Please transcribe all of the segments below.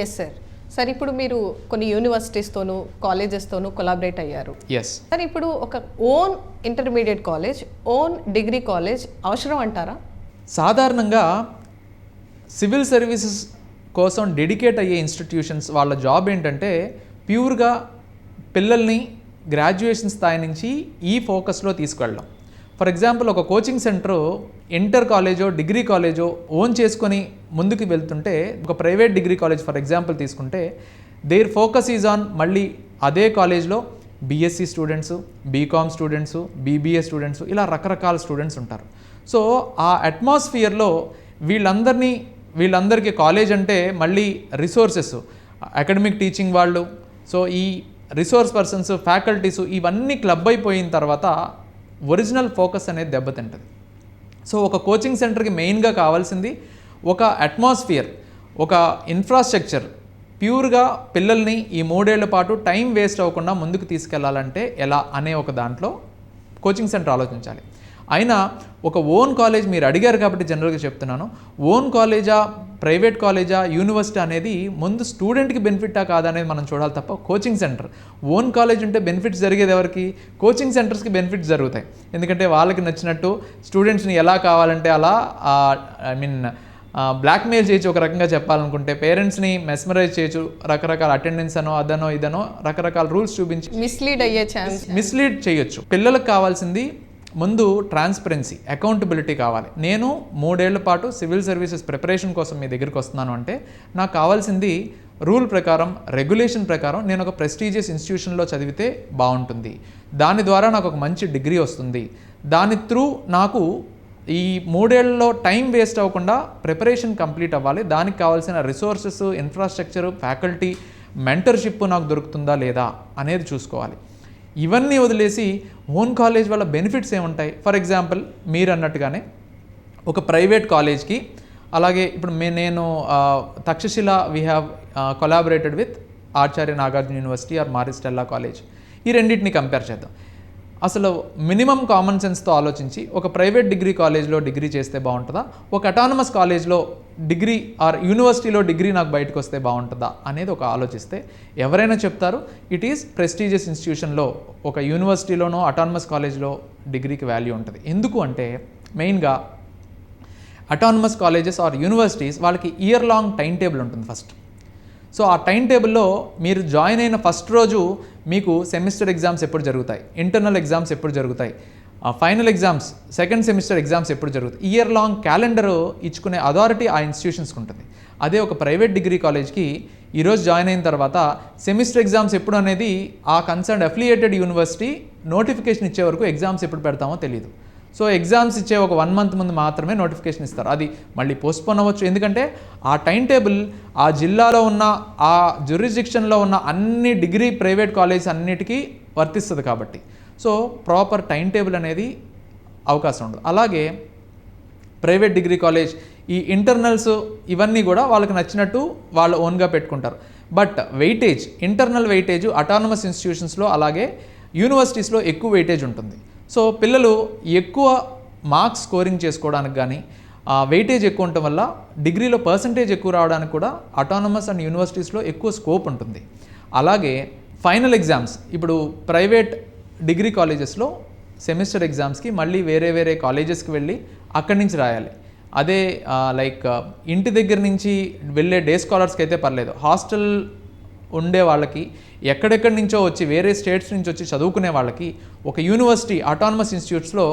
Yes sir. Sir ఇప్పుడు మీరు కొన్ని యూనివర్సిటీస్తోనూ కాలేజెస్తోనూ కొలాబరేట్ అయ్యారు. ఎస్ సార్ ఇప్పుడు ఒక own intermediate college, own degree college అవసరం అంటారా? సాధారణంగా సివిల్ సర్వీసెస్ కోసం డెడికేట్ అయ్యే ఇన్స్టిట్యూషన్స్ వాళ్ళ జాబ్ ఏంటంటే ప్యూర్గా పిల్లల్ని గ్రాడ్యుయేషన్ స్థాయి నుంచి ఈ ఫోకస్లో తీసుకెళ్ళడం. ఫర్ ఎగ్జాంపుల్ ఒక కోచింగ్ సెంటర్ ఇంటర్ కాలేజో డిగ్రీ కాలేజో ఓన్ చేసుకొని ముందుకు వెళ్తుంటే, ఒక private degree college for example తీసుకుంటే దేర్ ఫోకస్ ఈజ్ ఆన్ మళ్ళీ అదే కాలేజ్లో BSc students, BCom students, BBA students, ఇలా రకరకాల స్టూడెంట్స్ ఉంటారు. సో ఆ అట్మాస్ఫియర్లో వీళ్ళందరికీ కాలేజ్ అంటే మళ్ళీ రిసోర్సెస్, అకాడమిక్ టీచింగ్ వాళ్ళు, సో ఈ రిసోర్స్ పర్సన్స్, ఫ్యాకల్టీస్ ఇవన్నీ క్లబ్ అయిపోయిన తర్వాత ఒరిజినల్ ఫోకస్ అనేది దెబ్బతింటుంది. సో ఒక కోచింగ్ సెంటర్కి మెయిన్గా కావాల్సింది ఒక అట్మాస్ఫియర్, ఒక ఇన్ఫ్రాస్ట్రక్చర్. ప్యూర్గా పిల్లల్ని ఈ 3 ఏళ్ల పాటు టైం వేస్ట్ అవ్వకుండా ముందుకు తీసుకెళ్లాలంటే ఎలా అనే ఒక దాంట్లో కోచింగ్ సెంటర్ ఆలోచించాలి. అయినా ఒక ఓన్ కాలేజ్ మీరు అడిగారు కాబట్టి జనరల్గా చెప్తున్నాను, ఓన్ కాలేజా, ప్రైవేట్ కాలేజా, యూనివర్సిటీ అనేది ముందు స్టూడెంట్కి బెనిఫిటా కాదా అనేది మనం చూడాలి తప్ప కోచింగ్ సెంటర్. ఓన్ కాలేజ్ ఉంటే బెనిఫిట్స్ జరిగేది ఎవరికి? కోచింగ్ సెంటర్స్కి బెనిఫిట్స్ జరుగుతాయి. ఎందుకంటే వాళ్ళకి నచ్చినట్టు స్టూడెంట్స్ని ఎలా కావాలంటే అలా బ్లాక్మెయిల్ చేయొచ్చు. ఒక రకంగా చెప్పాలనుకుంటే పేరెంట్స్ని మెస్మరైజ్ చేయొచ్చు, రకరకాల అటెండెన్స్ అనో అదనో ఇదనో రకరకాల రూల్స్ చూపించి మిస్లీడ్ చేయొచ్చు. పిల్లలకు కావాల్సింది ముందు ట్రాన్స్పరెన్సీ, అకౌంటబిలిటీ కావాలి. నేను 3 ఏళ్ల పాటు సివిల్ సర్వీసెస్ ప్రిపరేషన్ కోసం మీ దగ్గరికి వస్తున్నాను అంటే నాకు కావాల్సింది రూల్ ప్రకారం, రెగ్యులేషన్ ప్రకారం నేను ఒక ప్రెస్టీజియస్ ఇన్స్టిట్యూషన్లో చదివితే బాగుంటుంది, దాని ద్వారా నాకు ఒక మంచి డిగ్రీ వస్తుంది, దాని త్రూ నాకు ఈ 3 ఏళ్లలో టైం వేస్ట్ అవ్వకుండా ప్రిపరేషన్ కంప్లీట్ అవ్వాలి, దానికి కావాల్సిన రిసోర్సెస్, ఇన్ఫ్రాస్ట్రక్చర్, ఫ్యాకల్టీ, మెంటర్షిప్ నాకు దొరుకుతుందా లేదా అనేది చూసుకోవాలి. ఇవన్నీ వదిలేసి ఓన్ కాలేజ్ వల్ల బెనిఫిట్స్ ఏముంటాయి? ఫర్ ఎగ్జాంపుల్ మీరు అన్నట్టుగానే ఒక ప్రైవేట్ కాలేజ్కి, అలాగే ఇప్పుడు నేను Takshashila we have collaborated with Acharya Nagarjuna university or Mari Stella college. ఈ రెండింటిని కంపేర్ చేద్దాం. అసలు మినిమం కామన్ సెన్స్తో ఆలోచించి ఒక ప్రైవేట్ డిగ్రీ కాలేజ్లో డిగ్రీ చేస్తే బాగుంటుందా, ఒక అటానమస్ కాలేజ్లో డిగ్రీ ఆర్ యూనివర్సిటీలో డిగ్రీ నాకు బయటకు వస్తే బాగుంటుందా అనేది ఒక ఆలోచిస్తే ఎవరైనా చెప్తారు ఇట్ ఈస్ ప్రెస్టీజియస్ ఇన్స్టిట్యూషన్లో, ఒక యూనివర్సిటీలోనో అటానమస్ కాలేజ్లో డిగ్రీకి వాల్యూ ఉంటుంది. ఎందుకు అంటే మెయిన్గా అటానమస్ కాలేజెస్ ఆర్ యూనివర్సిటీస్ వాళ్ళకి ఇయర్ లాంగ్ టైం టేబుల్ ఉంటుంది ఫస్ట్. సో ఆ టైం టేబుల్లో మీరు జాయిన్ అయిన ఫస్ట్ రోజు మీకు సెమిస్టర్ ఎగ్జామ్స్ ఎప్పుడు జరుగుతాయి, ఇంటర్నల్ ఎగ్జామ్స్ ఎప్పుడు జరుగుతాయి, final exams, second semester exams ఎప్పుడు జరుగుతాయి, ఇయర్ లాంగ్ క్యాలెండర్ ఇచ్చుకునే అథారిటీ ఆ ఇన్స్టిట్యూషన్స్కి ఉంటుంది. అదే ఒక ప్రైవేట్ డిగ్రీ కాలేజ్కి ఈరోజు జాయిన్ అయిన తర్వాత సెమిస్టర్ ఎగ్జామ్స్ ఎప్పుడు అనేది ఆ కన్సర్న్ అఫిలియేటెడ్ యూనివర్సిటీ నోటిఫికేషన్ ఇచ్చే వరకు ఎగ్జామ్స్ ఎప్పుడు పెడతామో తెలియదు. సో ఎగ్జామ్స్ ఇచ్చే ఒక 1 month ముందు మాత్రమే నోటిఫికేషన్ ఇస్తారు. అది మళ్ళీ పోస్ట్పోన్ అవ్వచ్చు, ఎందుకంటే ఆ టైం టేబుల్ ఆ జిల్లాలో ఉన్న, ఆ జ్యూరిస్డిక్షన్లో ఉన్న అన్ని డిగ్రీ ప్రైవేట్ కాలేజ్ అన్నిటికీ వర్తిస్తుంది కాబట్టి. సో ప్రాపర్ టైం టేబుల్ అనేది అవకాశం ఉండదు. అలాగే ప్రైవేట్ డిగ్రీ కాలేజ్ ఈ ఇంటర్నల్స్ ఇవన్నీ కూడా వాళ్ళకి నచ్చినట్టు వాళ్ళు ఓన్గా పెట్టుకుంటారు. But weightage, internal weightage autonomous ఇన్స్టిట్యూషన్స్లో అలాగే యూనివర్సిటీస్లో ఎక్కువ వెయిటేజ్ ఉంటుంది. సో పిల్లలు ఎక్కువ మార్క్స్ స్కోరింగ్ చేసుకోవడానికి కానీ వెయిటేజ్ ఎక్కువ ఉండటం వల్ల డిగ్రీలో పర్సంటేజ్ ఎక్కువ రావడానికి కూడా అటానమస్ అండ్ యూనివర్సిటీస్లో ఎక్కువ స్కోప్ ఉంటుంది. అలాగే ఫైనల్ ఎగ్జామ్స్, ఇప్పుడు ప్రైవేట్ డిగ్రీ కాలేజెస్లో సెమిస్టర్ ఎగ్జామ్స్కి మళ్ళీ వేరే కాలేజెస్కి వెళ్ళి అక్కడి నుంచి రాయాలి. అదే లైక్ ఇంటి దగ్గర నుంచి వెళ్ళే డే స్కాలర్స్కి అయితే పర్లేదు, హాస్టల్ ఉండే వాళ్ళకి, ఎక్కడెక్కడి నుంచో వచ్చి వేరే స్టేట్స్ నుంచి వచ్చి చదువుకునే వాళ్ళకి ఒక యూనివర్సిటీ అటానమస్ ఇన్స్టిట్యూట్స్లో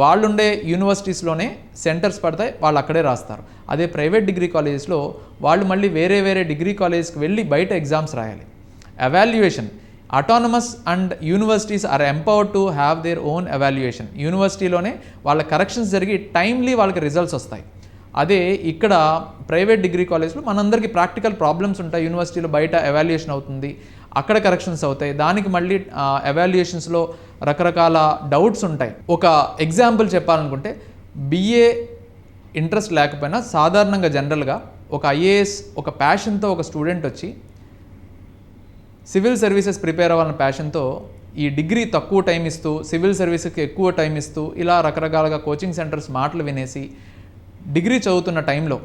వాళ్ళుండే యూనివర్సిటీస్లోనే సెంటర్స్ పడతాయి, వాళ్ళు అక్కడే రాస్తారు. అదే ప్రైవేట్ డిగ్రీ కాలేజెస్లో వాళ్ళు మళ్ళీ వేరే డిగ్రీ కాలేజ్కి వెళ్ళి బయట ఎగ్జామ్స్ రాయాలి. Evaluation, autonomous and universities are empowered to have their own evaluation. యూనివర్సిటీలోనే వాళ్ళ కరెక్షన్స్ జరిగి టైమ్లీ వాళ్ళకి రిజల్ట్స్ వస్తాయి. అదే ఇక్కడ ప్రైవేట్ డిగ్రీ కాలేజ్లో మనందరికీ ప్రాక్టికల్ ప్రాబ్లమ్స్ ఉంటాయి, యూనివర్సిటీలో బయట ఎవాల్యుయేషన్ అవుతుంది, అక్కడ కరెక్షన్స్ అవుతాయి, దానికి మళ్ళీ ఎవాల్యుయేషన్స్లో రకరకాల డౌట్స్ ఉంటాయి. ఒక ఎగ్జాంపుల్ చెప్పాలనుకుంటే బిఏ ఇంట్రెస్ట్ లేకపోయినా సాధారణంగా జనరల్గా ఒక ఐఏఎస్ ఒక ప్యాషన్తో ఒక స్టూడెంట్ వచ్చి సివిల్ సర్వీసెస్ ప్రిపేర్ అవ్వాలన్న ప్యాషన్తో ఈ డిగ్రీ తక్కువ టైం ఇస్తూ సివిల్ సర్వీసెస్కి ఎక్కువ టైం ఇస్తూ ఇలా రకరకాలుగా కోచింగ్ సెంటర్స్ మాటలు వినేసి డిగ్రీ చదువుతున్న టైంలో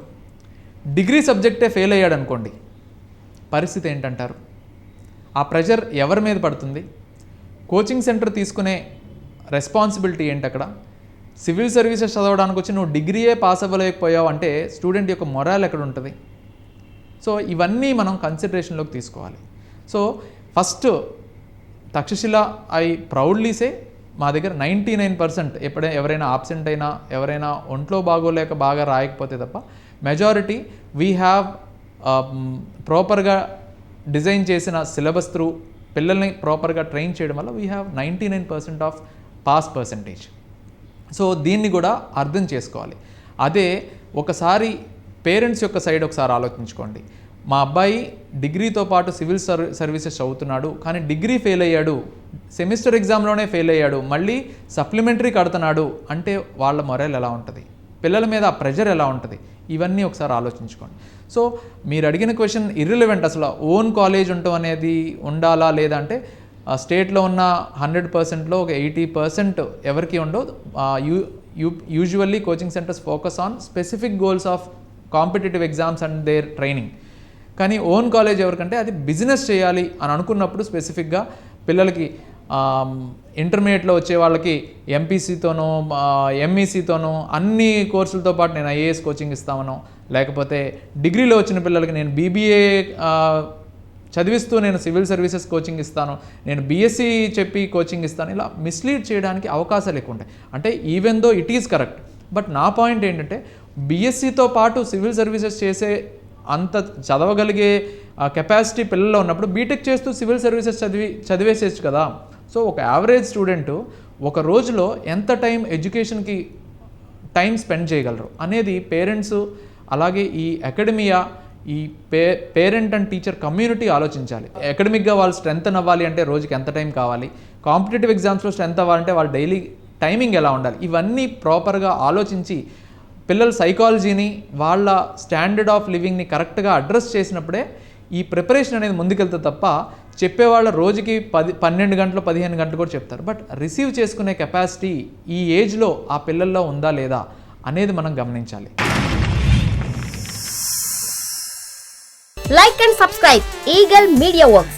డిగ్రీ సబ్జెక్టే ఫెయిల్ అయ్యాడు అనుకోండి, పరిస్థితి ఏంటంటారు? ఆ ప్రెషర్ ఎవరి మీద పడుతుంది? కోచింగ్ సెంటర్ తీసుకునే రెస్పాన్సిబిలిటీ ఏంటి అక్కడ? సివిల్ సర్వీసెస్ చదవడానికి వచ్చి నువ్వు డిగ్రీయే పాస్ అవ్వలేకపోయావు అంటే స్టూడెంట్ యొక్క మొరాల్ ఎక్కడ ఉంటుంది? సో ఇవన్నీ మనం కన్సిడరేషన్లోకి తీసుకోవాలి. So first Takshashila I proudly say మా దగ్గర 99% ఎవరైనా ఆబ్సెంట్ అయినా, ఎవరైనా ఒంట్లో బాగోలేక బాగా రాయకపోతే తప్ప మెజారిటీ వీ హ్యావ్ ప్రాపర్గా డిజైన్ చేసిన సిలబస్ త్రూ పిల్లల్ని ప్రాపర్గా ట్రైన్ చేయడం వల్ల we have 99% of pass percentage. So దీన్ని కూడా అర్థం చేసుకోవాలి. అదే ఒకసారి పేరెంట్స్ యొక్క సైడ్ ఒకసారి ఆలోచించుకోండి. మా అబ్బాయి డిగ్రీతో పాటు సివిల్ సర్వీసెస్ చదువుతున్నాడు, కానీ డిగ్రీ ఫెయిల్ అయ్యాడు, సెమిస్టర్ ఎగ్జామ్లోనే ఫెయిల్ అయ్యాడు, మళ్ళీ సప్లిమెంటరీ కడుతున్నాడు అంటే వాళ్ళ మొరల్ ఎలా ఉంటుంది? పిల్లల మీద ఆ ప్రెషర్ ఎలా ఉంటుంది? ఇవన్నీ ఒకసారి ఆలోచించుకోండి. సో మీరు అడిగిన క్వశ్చన్ ఇర్రిలెవెంట్. అసలు ఓన్ కాలేజ్ ఉండటం అనేది ఉండాలా లేదా అంటే స్టేట్లో ఉన్న 100%లో ఒక 80% ఎవరికి ఉండవు. Usually coaching centres focus on specific goals of competitive exams and their training. కానీ ఓన్ కాలేజ్ ఎవరికంటే అది బిజినెస్ చేయాలి అని అనుకున్నప్పుడు స్పెసిఫిక్గా పిల్లలకి ఇంటర్మీడియట్లో వచ్చే వాళ్ళకి ఎంపీసీతోనూ ఎంఈసీతోనూ అన్ని కోర్సులతో పాటు నేను ఐఏఎస్ కోచింగ్ ఇస్తామనో, లేకపోతే డిగ్రీలో వచ్చిన పిల్లలకి నేను బీబీఏ చదివిస్తూ నేను సివిల్ సర్వీసెస్ కోచింగ్ ఇస్తాను, నేను బీఎస్సీ చెప్పి కోచింగ్ ఇస్తాను, ఇలా మిస్లీడ్ చేయడానికి అవకాశాలు ఎక్కువ ఉంటాయి. అంటే even though it is correct, but నా పాయింట్ ఏంటంటే బీఎస్సీతో పాటు సివిల్ సర్వీసెస్ చేసే అంత చదవగలిగే కెపాసిటీ పిల్లల్లో ఉన్నప్పుడు బీటెక్ చేస్తూ సివిల్ సర్వీసెస్ చదివేసేచ్చు కదా. సో ఒక యావరేజ్ స్టూడెంట్ ఒక రోజులో ఎంత టైం ఎడ్యుకేషన్కి టైం స్పెండ్ చేయగలరు అనేది పేరెంట్స్, అలాగే ఈ అకాడమియా, ఈ పేరెంట్ అండ్ టీచర్ కమ్యూనిటీ ఆలోచించాలి. అకాడమిక్గా వాళ్ళు స్ట్రెంగ్త్ అవ్వాలి అంటే రోజుకి ఎంత టైం కావాలి, కాంపిటేటివ్ ఎగ్జామ్స్లో స్ట్రెంగ్త్ అవ్వాలంటే వాళ్ళ డైలీ టైమింగ్ ఎలా ఉండాలి, ఇవన్నీ ప్రాపర్గా ఆలోచించి పిల్లల సైకాలజీని, వాళ్ళ స్టాండర్డ్ ఆఫ్ లివింగ్ని కరెక్ట్గా అడ్రస్ చేసినప్పుడే ఈ ప్రిపరేషన్ అనేది ముందుకెళ్తే తప్ప చెప్పేవాళ్ళ రోజుకి 12 గంటలు 15 గంటలు కూడా చెప్తారు. బట్ రిసీవ్ చేసుకునే కెపాసిటీ ఈ ఏజ్లో ఆ పిల్లల్లో ఉందా లేదా అనేది మనం గమనించాలి. Like and subscribe Eagle Media Works.